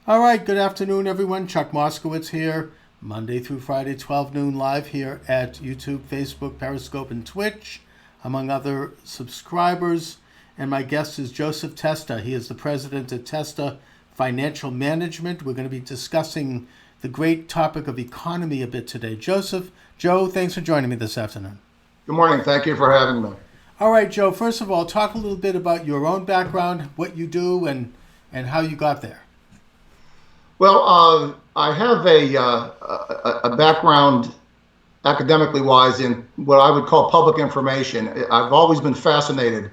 All right, good afternoon, everyone. Chuck Moskowitz here, Monday through Friday, 12 noon, live here at YouTube, Facebook, Periscope, and Twitch, among other subscribers. And my guest is Joseph Testa. He is the president at Testa Financial Management. We're going to be discussing the great topic of economy a bit today. Joe, thanks for joining me this afternoon. Good morning. Thank you for having me. All right, Joe, first of all, talk a little bit about your own background, what you do, and how you got there. Well, I have a background academically wise in what I would call public information. I've always been fascinated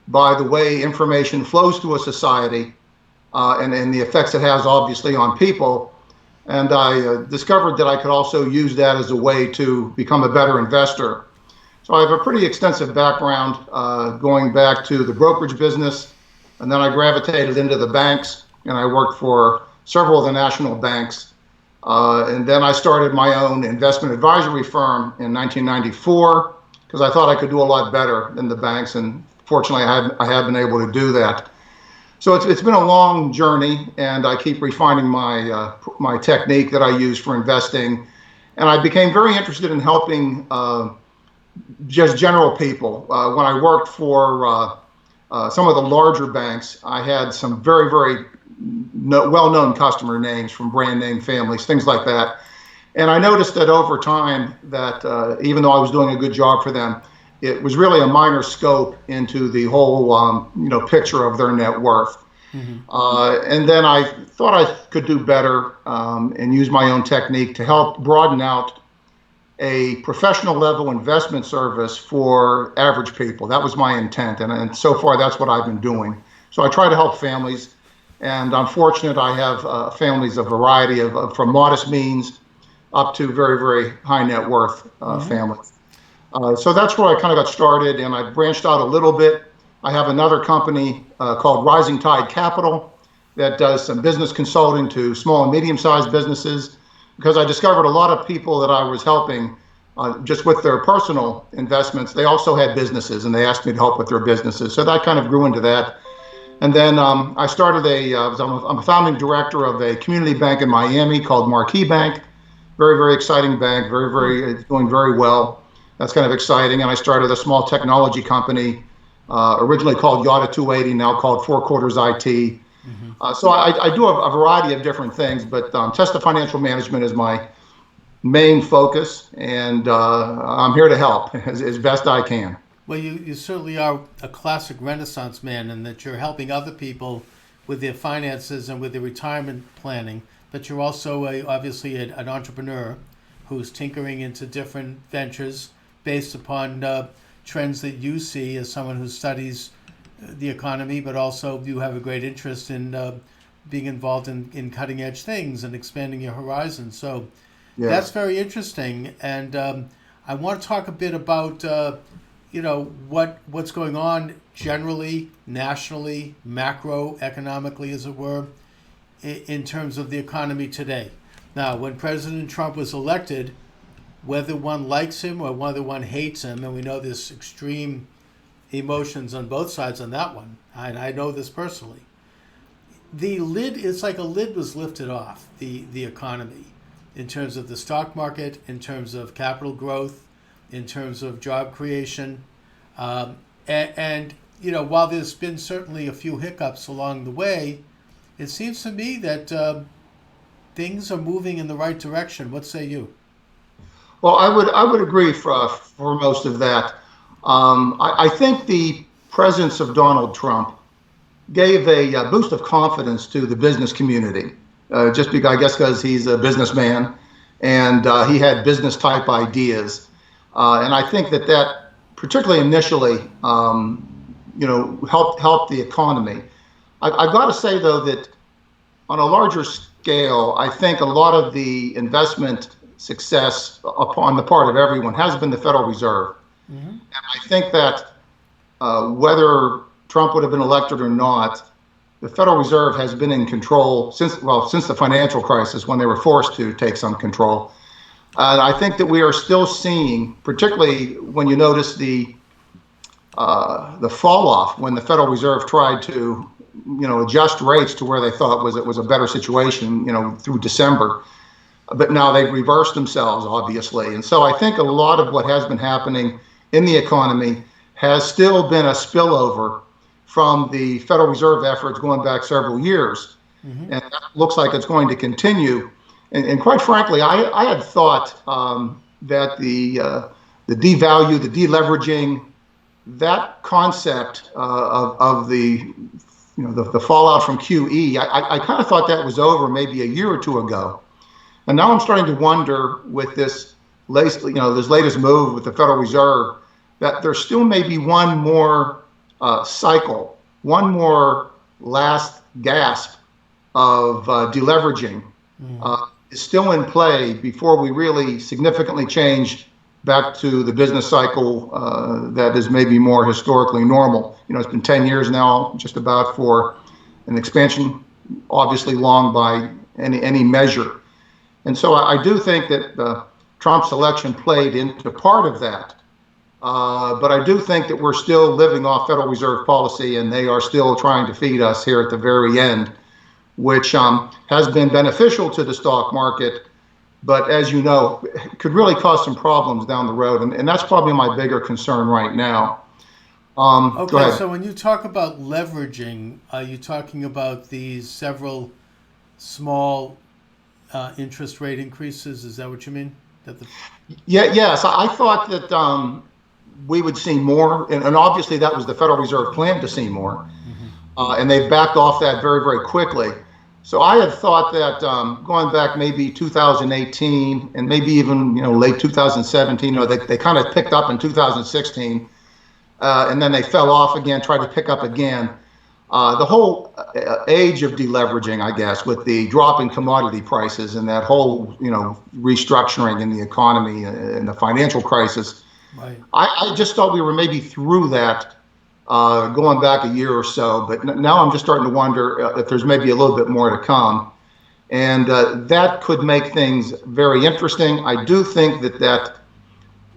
by the way information flows through a society and the effects it has obviously on people. And I discovered that I could also use that as a way to become a better investor. So I have a pretty extensive background going back to the brokerage business, and then I gravitated into the banks, and I worked for several of the national banks. And then I started my own investment advisory firm in 1994 because I thought I could do a lot better than the banks, and fortunately I have been able to do that. So it's been a long journey, and I keep refining my technique that I use for investing. And I became very interested in helping just general people. When I worked for some of the larger banks, I had some very, very well-known customer names from brand name families, things like that. And I noticed that over time that even though I was doing a good job for them, it was really a minor scope into the whole picture of their net worth. Mm-hmm. And then I thought I could do better and use my own technique to help broaden out a professional level investment service for average people. That was my intent, and so far that's what I've been doing. So I try to help families, and I'm fortunate I have families of variety of from modest means up to very, very high net worth families. So that's where I kind of got started, and I branched out a little bit. I have another company called Rising Tide Capital that does some business consulting to small and medium-sized businesses, because I discovered a lot of people that I was helping just with their personal investments. They also had businesses, and they asked me to help with their businesses. So that kind of grew into that. And then I started I'm a founding director of a community bank in Miami called Marquee Bank. Very, very exciting bank, it's doing very well. That's kind of exciting. And I started a small technology company, originally called Yada 280, now called Four Quarters IT. So I do a variety of different things, but Testa Financial Management is my main focus, and I'm here to help as best I can. Well, you certainly are a classic Renaissance man in that you're helping other people with their finances and with their retirement planning, but you're also obviously an entrepreneur who's tinkering into different ventures based upon trends that you see as someone who studies the economy, but also you have a great interest in being involved in cutting edge things and expanding your horizons. So That's very interesting. And I want to talk a bit about what's going on generally, nationally, macroeconomically, as it were, in terms of the economy today. Now, when President Trump was elected, whether one likes him or whether one hates him, and we know there's extreme emotions on both sides on that one, and I know this personally, it's like a lid was lifted off the economy in terms of the stock market, in terms of capital growth, in terms of job creation. And while there's been certainly a few hiccups along the way, it seems to me that things are moving in the right direction. What say you? Well, I would agree for most of that. I think the presence of Donald Trump gave a boost of confidence to the business community, just because he's a businessman and he had business type ideas. And I think that particularly initially, helped the economy. I've got to say, though, that on a larger scale, I think a lot of the investment success upon the part of everyone has been the Federal Reserve. Mm-hmm. And I think that whether Trump would have been elected or not, the Federal Reserve has been in control since the financial crisis, when they were forced to take some control. I think that we are still seeing, particularly when you notice the fall off when the Federal Reserve tried to adjust rates to where they thought it was a better situation, through December. But now they've reversed themselves, obviously. And so I think a lot of what has been happening in the economy has still been a spillover from the Federal Reserve efforts going back several years. And that looks like it's going to continue. And quite frankly, I had thought that the devalue, the deleveraging, that concept of the fallout from QE, I kind of thought that was over maybe a year or two ago. And now I'm starting to wonder with this latest move with the Federal Reserve that there still may be one more cycle, one more last gasp of deleveraging is still in play before we really significantly change back to the business cycle that is maybe more historically normal. It's been 10 years now, just about, for an expansion, obviously long by any measure. And so I do think that Trump's election played into part of that. But I do think that we're still living off Federal Reserve policy, and they are still trying to feed us here at the very end, which has been beneficial to the stock market, but as you know, could really cause some problems down the road. And that's probably my bigger concern right now. Okay, go ahead. So when you talk about leveraging, are you talking about these several small interest rate increases? Is that what you mean? Yes. I thought that we would see more, and obviously that was the Federal Reserve plan to see more, and they've backed off that very, very quickly. So I had thought that going back maybe 2018 and maybe even late 2017, they kind of picked up in 2016, and then they fell off again, tried to pick up again. The whole age of deleveraging, I guess, with the drop in commodity prices and that whole, restructuring in the economy and the financial crisis, right. I just thought we were maybe through that going back a year or so. But now I'm just starting to wonder if there's maybe a little bit more to come. And that could make things very interesting. I do think that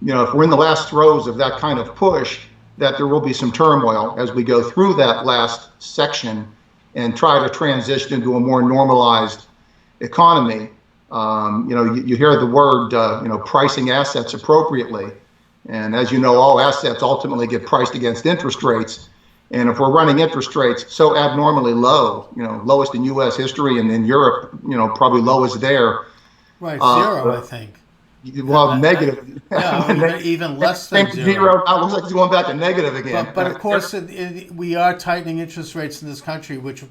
if we're in the last throes of that kind of push, that there will be some turmoil as we go through that last section and try to transition into a more normalized economy. You hear the word, pricing assets appropriately. And as you know, all assets ultimately get priced against interest rates. And if we're running interest rates so abnormally low, lowest in U.S. history, and in Europe, probably lowest there. Right, zero, I think. Well, negative. Even less than zero. Now it looks like it's going back to negative again. But of course, we are tightening interest rates in this country, which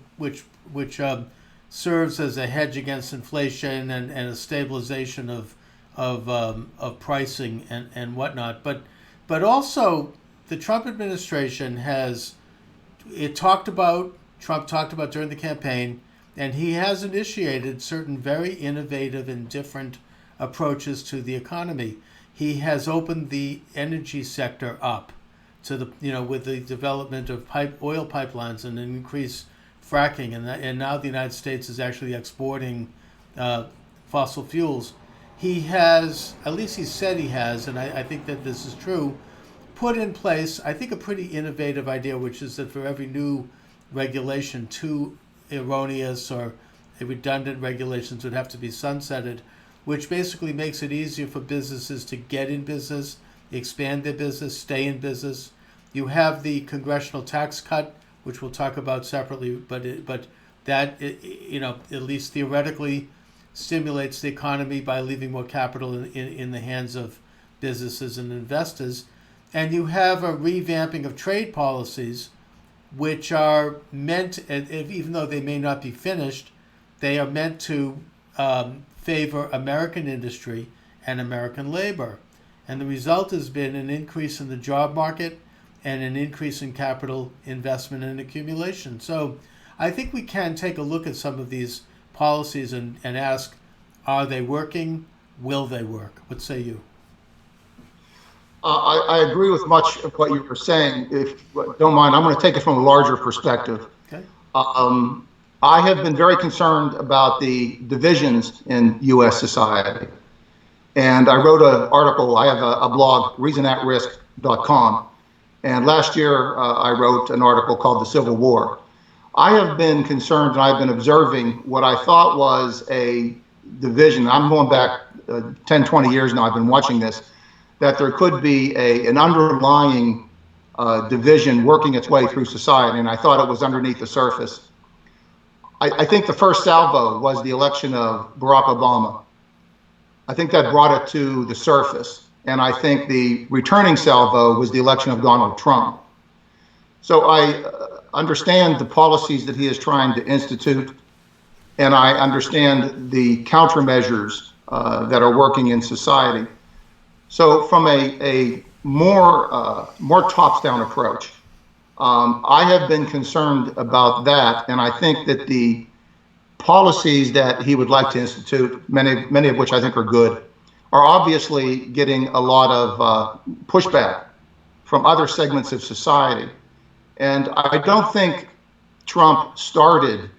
serves as a hedge against inflation and a stabilization of pricing and whatnot. But also, the Trump administration Trump talked about during the campaign, and he has initiated certain very innovative and different approaches to the economy. He has opened the energy sector up to with the development of oil pipelines and an increased fracking, and now the United States is actually exporting fossil fuels. He has, at least he said he has, and I think that this is true, put in place, I think, a pretty innovative idea, which is that for every new regulation, 2 erroneous or redundant regulations would have to be sunsetted, which basically makes it easier for businesses to get in business, expand their business, stay in business. You have the congressional tax cut, which we'll talk about separately, but that at least theoretically stimulates the economy by leaving more capital in the hands of businesses and investors. And you have a revamping of trade policies, which are meant, even though they may not be finished, they are meant to favor American industry and American labor. And the result has been an increase in the job market and an increase in capital investment and accumulation. So I think we can take a look at some of these policies and ask, are they working? Will they work? What say you? I agree with much of what you were saying. If you don't mind, I'm going to take it from a larger perspective. Okay. I have been very concerned about the divisions in U.S. society. And I wrote an article, I have a blog, reasonatrisk.com. And last year, I wrote an article called The Civil War. I have been concerned and I've been observing what I thought was a division. I'm going back 10, 20 years now. I've been watching this, that there could be an underlying division working its way through society, and I thought it was underneath the surface. I think the first salvo was the election of Barack Obama. I think that brought it to the surface. And I think the returning salvo was the election of Donald Trump. So I understand the policies that he is trying to institute, and I understand the countermeasures that are working in society. So from a more tops-down approach, I have been concerned about that, and I think that the policies that he would like to institute, many of which I think are good, are obviously getting a lot of pushback from other segments of society. And I don't think Trump started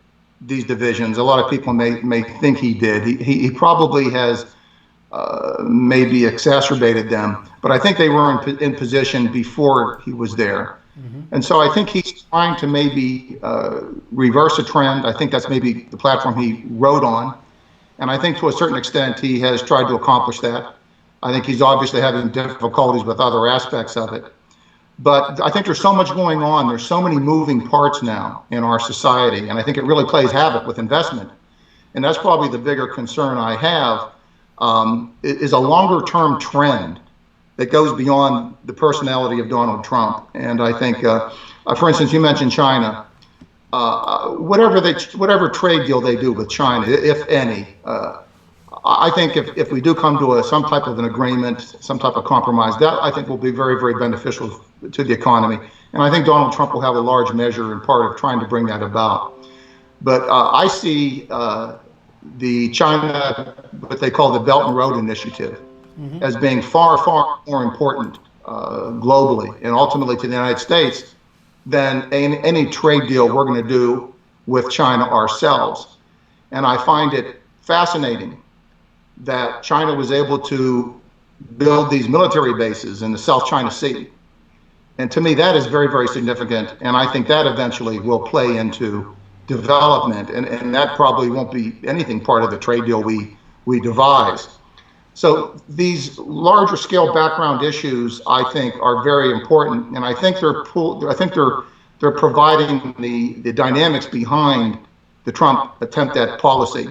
these divisions. A lot of people may think he did. He probably has maybe exacerbated them, but I think they were in position before he was there. Mm-hmm. And so I think he's trying to maybe reverse a trend. I think that's maybe the platform he rode on. And I think to a certain extent, he has tried to accomplish that. I think he's obviously having difficulties with other aspects of it. But I think there's so much going on. There's so many moving parts now in our society. And I think it really plays havoc with investment. And that's probably the bigger concern I have, is a longer term trend that goes beyond the personality of Donald Trump. And I think, for instance, you mentioned China. Whatever trade deal they do with China, if any, I think if we do come to some type of an agreement, some type of compromise, that I think will be very, very beneficial to the economy. And I think Donald Trump will have a large measure and part of trying to bring that about. But I see the China, what they call the Belt and Road Initiative, mm-hmm. as being far, far more important globally and ultimately to the United States than any trade deal we're going to do with China ourselves. And I find it fascinating that China was able to build these military bases in the South China Sea. And to me, that is very, very significant. And I think that eventually will play into development. And that probably won't be anything part of the trade deal we devise. So these larger scale background issues, I think, are very important, and I think they're providing the dynamics behind the Trump attempt at policy.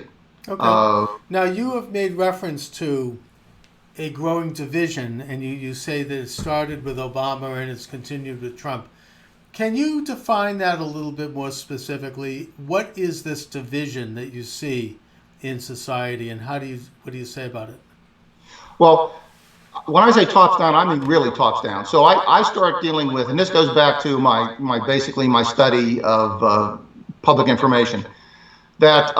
Okay. Now you have made reference to a growing division, and you say that it started with Obama and it's continued with Trump. Can you define that a little bit more specifically? What is this division that you see in society, and what do you say about it? Well, when I say tops down, I mean really tops down. So I start dealing with, and this goes back to my study of public information, that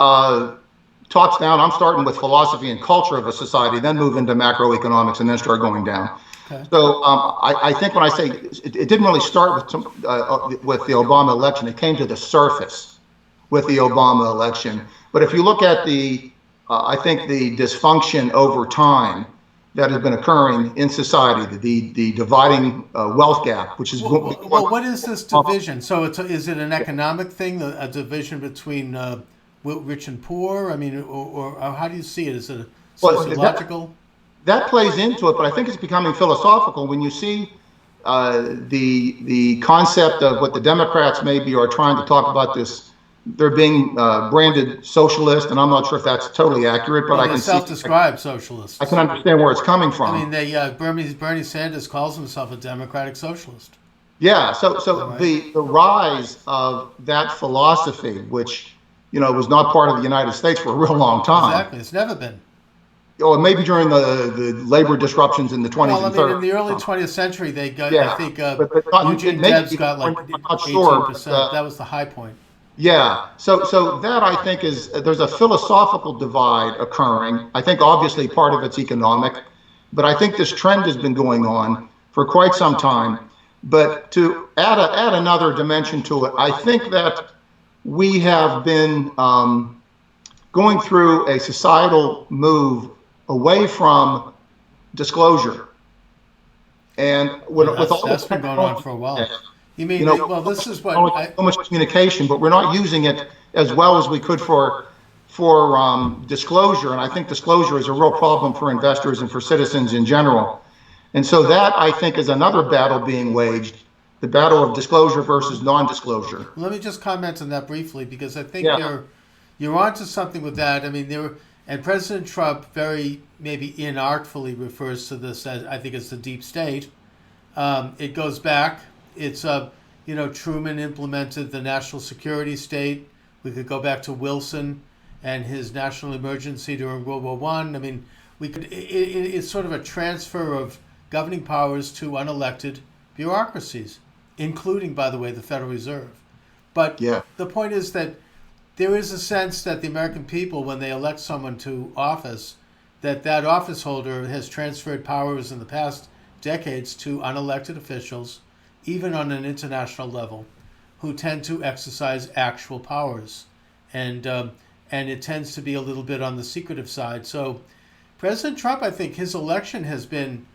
tops down, I'm starting with philosophy and culture of a society, then move into macroeconomics, and then start going down. Okay. So I think when I say it didn't really start with the Obama election, it came to the surface with the Obama election. But if you look at I think the dysfunction over time that has been occurring in society, the dividing wealth gap, which is what is this division? So is it an economic thing, a division between rich and poor? I mean, or how do you see it? Is it sociological? That plays into it, but I think it's becoming philosophical when you see the concept of what the Democrats maybe are trying to talk about this. They're being branded socialist, and I'm not sure if that's totally accurate, but I can self-described socialists. I can understand where it's coming from. I mean, Bernie Sanders calls himself a democratic socialist. Yeah. So right. the rise of that philosophy, which was not part of the United States for a real long time. Exactly. It's never been. Or maybe during the labor disruptions in the 20s and 30s. In the early 20th century, they got. Yeah. I think Eugene Debs got like 18%. That was the high point. Yeah, so that I think there's a philosophical divide occurring. I think obviously part of it's economic, but I think this trend has been going on for quite some time. But to add another dimension to it, I think that we have been going through a societal move away from disclosure. And that's been going on for a while. You mean, You know, well, this is what only I, so much communication, but we're not using it as well as we could for disclosure. And I think disclosure is a real problem for investors and for citizens in general. And so that, I think, is another battle being waged, the battle of disclosure versus non-disclosure. let me just comment on that briefly because I think Yeah. you're onto something with that. I mean, and President Trump very maybe inartfully refers to this as, I think it's the deep state. It goes back. It's Truman implemented the national security state. We could go back to Wilson and his national emergency during World War One. I mean, we could. It's sort of a transfer of governing powers to unelected bureaucracies, including, by the way, the Federal Reserve. But Yeah. the point is that there is a sense that the American people, when they elect someone to office, that office holder has transferred powers in the past decades to unelected officials, even on an international level, who tend to exercise actual powers, and it tends to be a little bit on the secretive side. So, President Trump, I think his election has been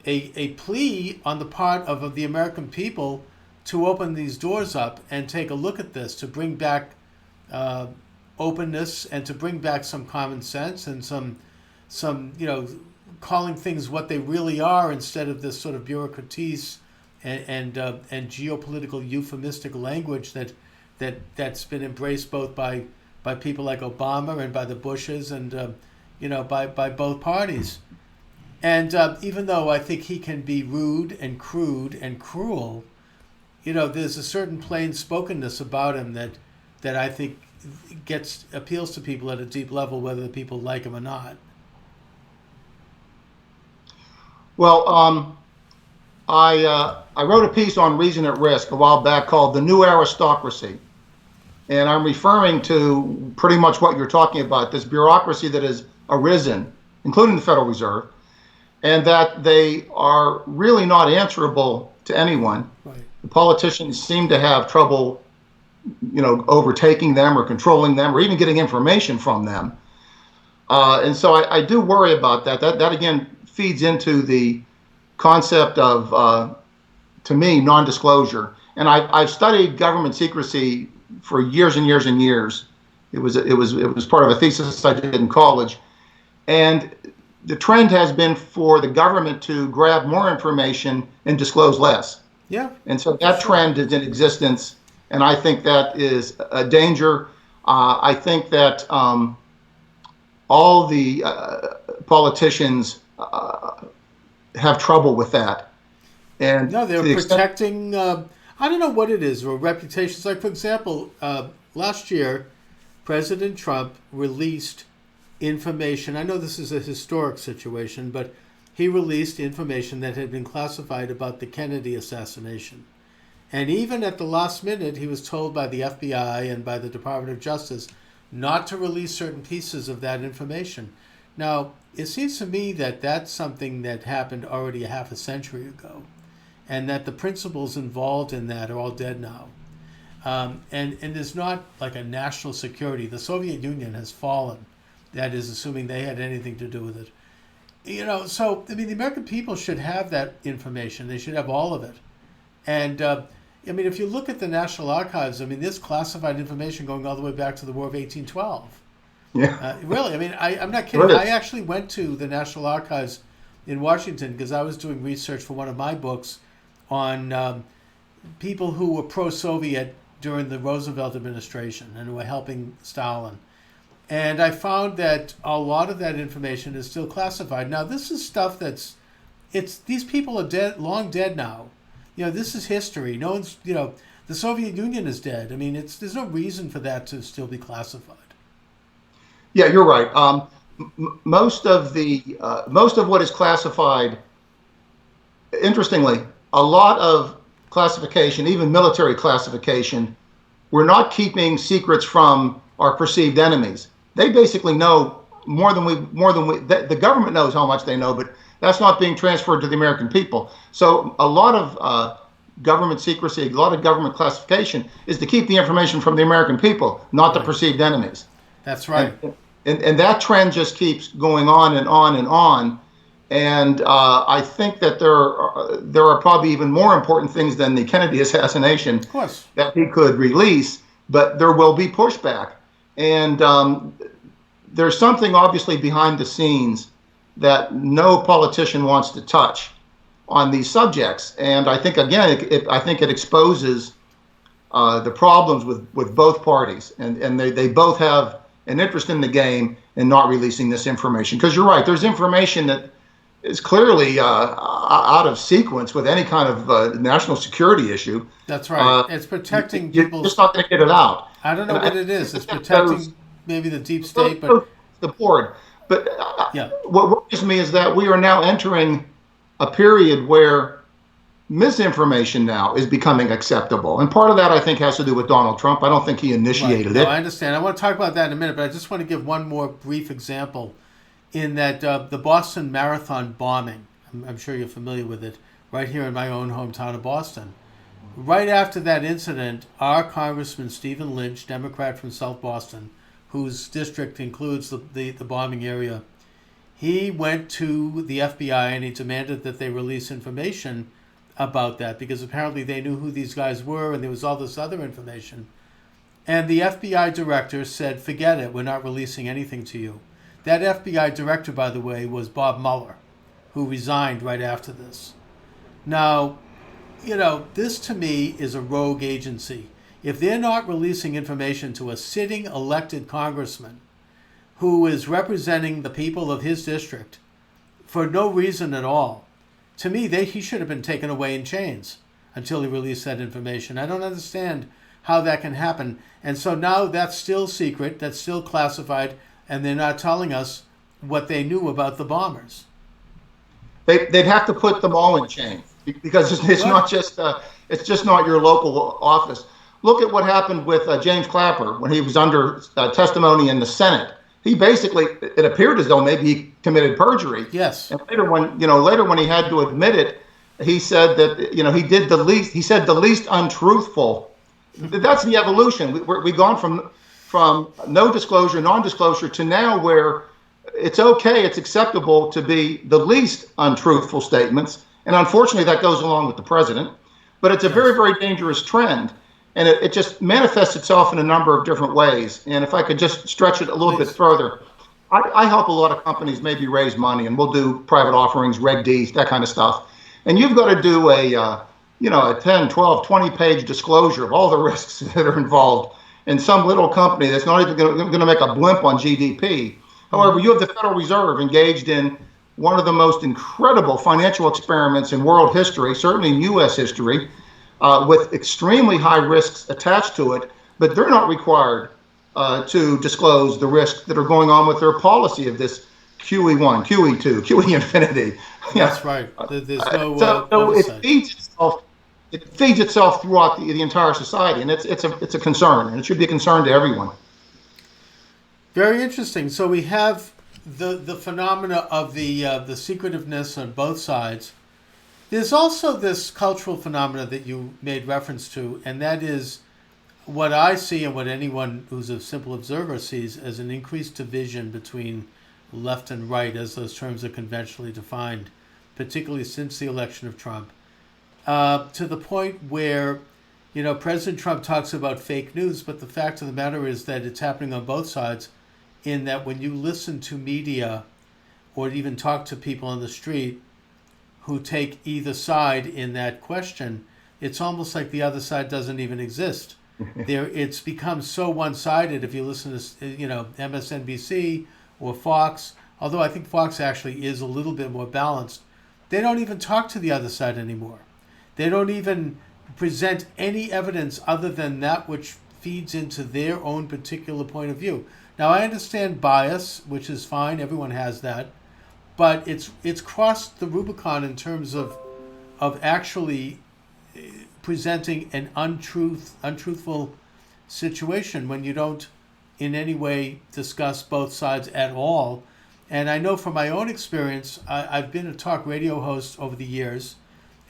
a plea on the part of the American people to open these doors up and take a look at this, to bring back openness and to bring back some common sense and some calling things what they really are instead of this sort of bureaucratese and geopolitical euphemistic language that's been embraced both by people like Obama and by the Bushes and by both parties. And even though I think he can be rude and crude and cruel, there's a certain plain spokenness about him that I think appeals to people at a deep level, whether the people like him or not. Well, I wrote a piece on Reason at Risk a while back called "The New Aristocracy," and I'm referring to pretty much what you're talking about: this bureaucracy that has arisen, including the Federal Reserve, and that they are really not answerable to anyone. Right. The politicians seem to have trouble, overtaking them or controlling them or even getting information from them. And so I do worry about that. That again feeds into the concept of, to me, non-disclosure. And I've studied government secrecy for years and years and years. It was part of a thesis I did in college, and the trend has been for the government to grab more information and disclose less. Yeah. And so that trend is in existence, and I think that is a danger. I think that all the politicians have trouble with that. And No, they're protecting, I don't know what it is, or reputations. Like, for example, last year, President Trump released information. I know this is a historic situation, but he released information that had been classified about the Kennedy assassination. And even at the last minute, he was told by the FBI and by the Department of Justice not to release certain pieces of that information. Now, it seems to me that that's something that happened already a half a century ago, and that the principles involved in that are all dead now. And there's not like a national security. The Soviet Union has fallen. That is, assuming they had anything to do with it. So, I mean, the American people should have that information. They should have all of it. And, if you look at the National Archives, there's classified information going all the way back to the War of 1812. Yeah. Really, I'm not kidding. I actually went to the National Archives in Washington because I was doing research for one of my books on people who were pro-Soviet during the Roosevelt administration and who were helping Stalin. And I found that a lot of that information is still classified. Now, this is stuff these people are dead, long dead now. This is history. No one's, the Soviet Union is dead. There's no reason for that to still be classified. Yeah, you're right. Most of what is classified, interestingly, a lot of classification, even military classification, we're not keeping secrets from our perceived enemies. They basically know more than we. The government knows how much they know, but that's not being transferred to the American people. So a lot of government secrecy, a lot of government classification is to keep the information from the American people, not the perceived enemies. That's right. And that trend just keeps going on and on and on. And I think that there are probably even more important things than the Kennedy assassination Of course. that he could release, but there will be pushback. And there's something obviously behind the scenes that no politician wants to touch on these subjects. And I think, again, I think it exposes the problems with both parties. And they both have an interest in the game in not releasing this information. Because you're right, there's information that is clearly out of sequence with any kind of national security issue. That's right. It's protecting You're people's. just not going to get it out. I don't know And what it is. It's protecting maybe the deep state, but the board. But yeah. what worries me is that we are now entering a period where misinformation now is becoming acceptable. And part of that, I think, has to do with Donald Trump. I don't think he initiated No, it. I understand. I want to talk about that in a minute, but I just want to give one more brief example in that the Boston Marathon bombing. I'm sure you're familiar with it, right here in my own hometown of Boston. Right after that incident, our Congressman Stephen Lynch, Democrat from South Boston, whose district includes the bombing area, he went to the FBI and he demanded that they release information about that because apparently they knew who these guys were and there was all this other information. And the FBI director said, forget it, we're not releasing anything to you. That FBI director, by the way, was Bob Mueller, who resigned right after this. Now, this to me is a rogue agency. If they're not releasing information to a sitting elected congressman who is representing the people of his district for no reason at all, to me, he should have been taken away in chains until he released that information. I don't understand how that can happen. And so now that's still secret, that's still classified, and they're not telling us what they knew about the bombers. They'd have to put them all in chains because it's not just it's just not your local office. Look at what happened with James Clapper when he was under testimony in the Senate. He basically, it appeared as though maybe he committed perjury. Yes. And later when he had to admit it, he said that he did the least. He said the least untruthful. That's the evolution. We've gone from no disclosure, non-disclosure to now where it's okay, it's acceptable to be the least untruthful statements. And unfortunately, that goes along with the president. But it's a very, very dangerous trend. And it just manifests itself in a number of different ways. And if I could just stretch it a little bit further, I help a lot of companies maybe raise money, and we'll do private offerings, Reg D, that kind of stuff. And you've got to do a 10, 12, 20-page disclosure of all the risks that are involved in some little company that's not even going to make a blimp on GDP. However, you have the Federal Reserve engaged in one of the most incredible financial experiments in world history, certainly in U.S. history, with extremely high risks attached to it, but they're not required to disclose the risks that are going on with their policy of this QE1, QE2, QE infinity. That's right. There's no so it feeds itself throughout the entire society, and it's a concern, and it should be a concern to everyone. Very interesting. So we have the phenomena of the secretiveness on both sides. There's also this cultural phenomena that you made reference to, and that is what I see and what anyone who's a simple observer sees as an increased division between left and right, as those terms are conventionally defined, particularly since the election of Trump, to the point where, President Trump talks about fake news, but the fact of the matter is that it's happening on both sides, in that when you listen to media or even talk to people on the street who take either side in that question, it's almost like the other side doesn't even exist. It's become so one-sided. If you listen to, MSNBC or Fox, although I think Fox actually is a little bit more balanced, they don't even talk to the other side anymore. They don't even present any evidence other than that which feeds into their own particular point of view. Now, I understand bias, which is fine. Everyone has that. But it's crossed the Rubicon in terms of actually presenting an untruthful situation when you don't in any way discuss both sides at all. And I know from my own experience, I've been a talk radio host over the years,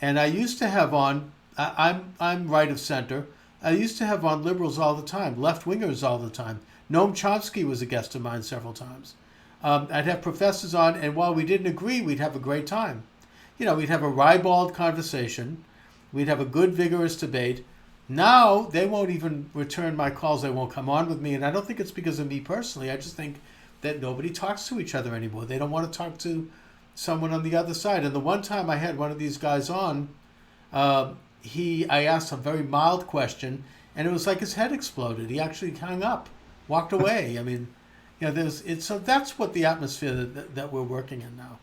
and I used to have on, I'm right of center, I used to have on liberals all the time, left-wingers all the time. Noam Chomsky was a guest of mine several times. I'd have professors on, and while we didn't agree, we'd have a great time. We'd have a ribald conversation. We'd have a good, vigorous debate. Now they won't even return my calls. They won't come on with me, and I don't think it's because of me personally. I just think that nobody talks to each other anymore. They don't want to talk to someone on the other side. And the one time I had one of these guys on, I asked a very mild question, and it was like his head exploded. He actually hung up, walked away. I mean, so that's what the atmosphere that we're working in now.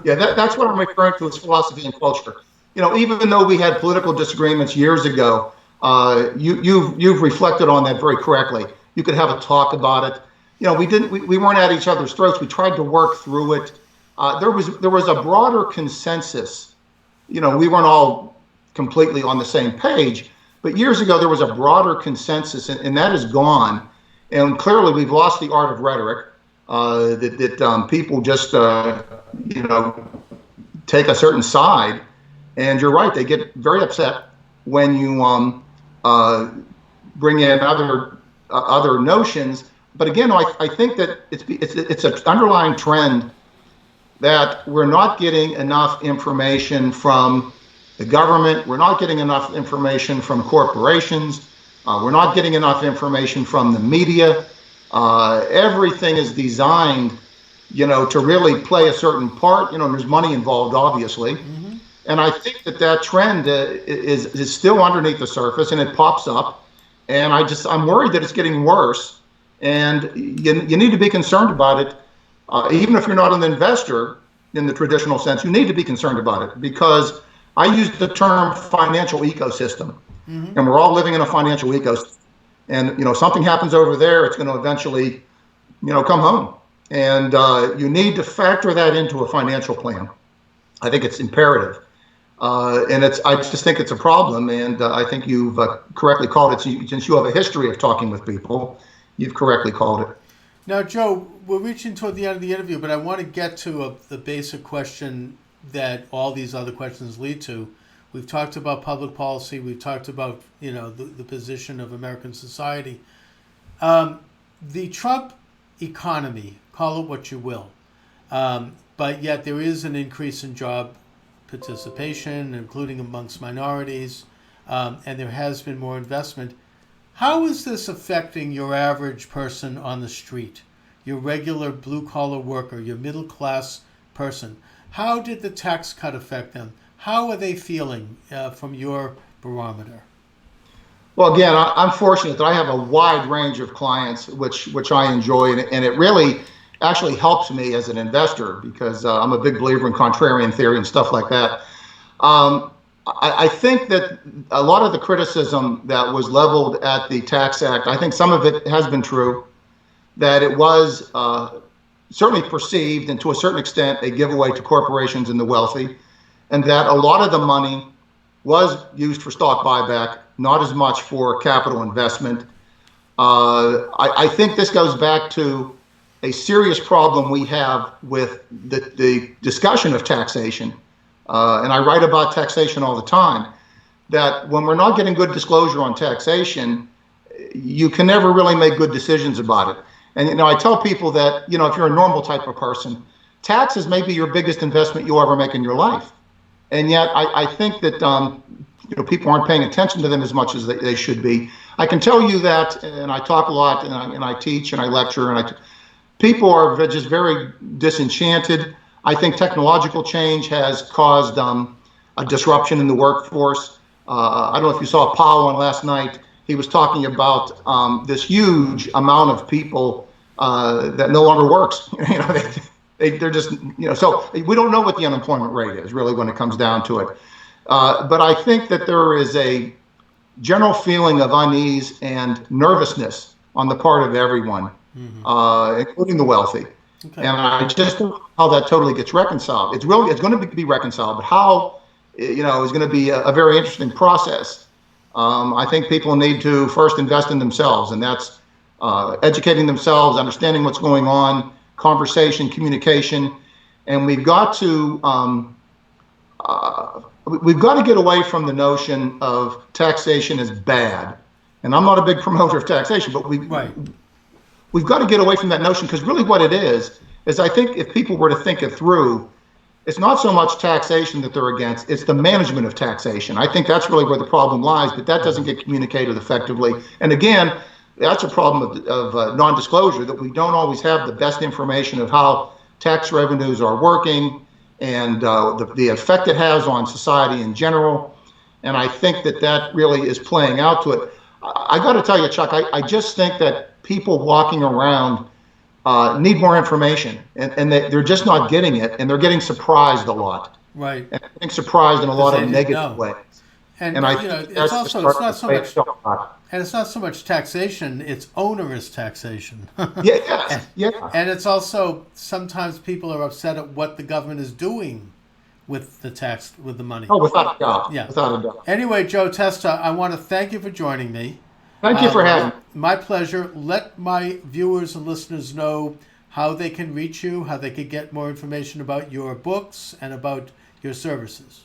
Yeah, that's what I'm referring to as philosophy and culture. Even though we had political disagreements years ago, you've reflected on that very correctly. You could have a talk about it. We weren't at each other's throats. We tried to work through it. There was a broader consensus. We weren't all completely on the same page, but years ago there was a broader consensus, and that is gone. And clearly we've lost the art of rhetoric. That people just take a certain side, and you're right, they get very upset when you bring in other notions. But again, I think that it's an underlying trend that we're not getting enough information from the government. We're not getting enough information from corporations. We're not getting enough information from the media. Everything is designed, to really play a certain part. There's money involved, obviously. Mm-hmm. And I think that trend is still underneath the surface, and it pops up. And I'm worried that it's getting worse. And you need to be concerned about it. Even if you're not an investor in the traditional sense, you need to be concerned about it, because I use the term financial ecosystem. Mm-hmm. And we're all living in a financial ecosystem. And, something happens over there, it's going to eventually, come home. And you need to factor that into a financial plan. I think it's imperative. And I just think it's a problem. And I think you've correctly called it. Since you have a history of talking with people, you've correctly called it. Now, Joe, we're reaching toward the end of the interview, but I want to get to the basic question that all these other questions lead to. We've talked about public policy. We've talked about, the position of American society. The Trump economy, call it what you will, but yet there is an increase in job participation, including amongst minorities, and there has been more investment. How is this affecting your average person on the street, your regular blue-collar worker, your middle-class person? How did the tax cut affect them? How are they feeling from your barometer? Well, again, I'm fortunate that I have a wide range of clients, which I enjoy, and it really actually helps me as an investor, because I'm a big believer in contrarian theory and stuff like that. I think that a lot of the criticism that was leveled at the Tax Act, I think some of it has been true, that it was certainly perceived, and to a certain extent, a giveaway to corporations and the wealthy, and that a lot of the money was used for stock buyback, not as much for capital investment. I think this goes back to a serious problem we have with the discussion of taxation. And I write about taxation all the time, that when we're not getting good disclosure on taxation, you can never really make good decisions about it. And, I tell people that, if you're a normal type of person, taxes may be your biggest investment you'll ever make in your life. And yet I think that, people aren't paying attention to them as much as they should be. I can tell you that, and I talk a lot, and I teach and I lecture, and people are just very disenchanted. I think technological change has caused a disruption in the workforce. I don't know if you saw Powell on last night. He was talking about this huge amount of people that no longer works. They're just, so we don't know what the unemployment rate is really when it comes down to it. But I think that there is a general feeling of unease and nervousness on the part of everyone, including the wealthy. Okay. And I just don't know how that totally gets reconciled. It's going to be reconciled, but how, is going to be a very interesting process. I think people need to first invest in themselves, and that's educating themselves, understanding what's going on, conversation, communication, and we've got to get away from the notion of taxation as bad. And I'm not a big promoter of taxation, but we've got to get away from that notion, because really what it is I think if people were to think it through, it's not so much taxation that they're against, it's the management of taxation. I think that's really where the problem lies, but that doesn't get communicated effectively. And again, that's a problem of non-disclosure, that we don't always have the best information of how tax revenues are working and the effect it has on society in general. And I think that really is playing out to it. I got to tell you, Chuck, I just think that people walking around need more information, and they're just not getting it, and they're getting surprised a lot. Right. And getting surprised in a lot of negative know. ways. And, And I you know, think it's that's also the it's not so much, start. and it's not so much taxation; it's onerous taxation. Yeah. And it's also sometimes people are upset at what the government is doing with the money. Oh, without a doubt. Yeah. Without a doubt. Anyway, Joe Testa, I want to thank you for joining me. Thank you for having me. My pleasure. Let my viewers and listeners know how they can reach you, how they could get more information about your books and about your services.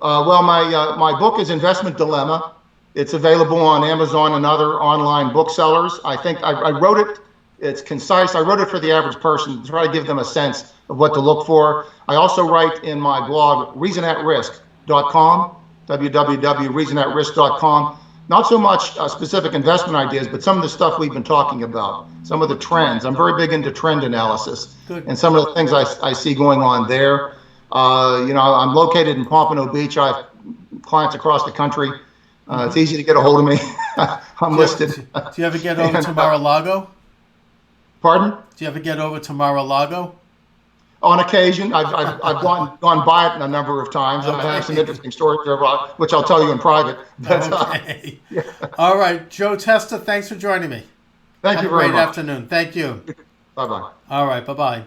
Well, my book is Investment Dilemma. It's available on Amazon and other online booksellers. I think I wrote it. It's concise. I wrote it for the average person to try to give them a sense of what to look for. I also write in my blog, reasonatrisk.com, www.reasonatrisk.com. Not so much specific investment ideas, but some of the stuff we've been talking about, some of the trends. I'm very big into trend analysis. Good. And some of the things I see going on there. I'm located in Pompano Beach. I have clients across the country. It's easy to get a hold of me. I'm listed. Do you ever get over to Mar-a-Lago? Pardon? Do you ever get over to Mar-a-Lago? On occasion, I've gone by it a number of times. I have some interesting stories there, which I'll tell you in private. But, Okay. All right, Joe Testa, thanks for joining me. Thank you very Have a great much. afternoon. Thank you. Bye-bye. All right, bye-bye.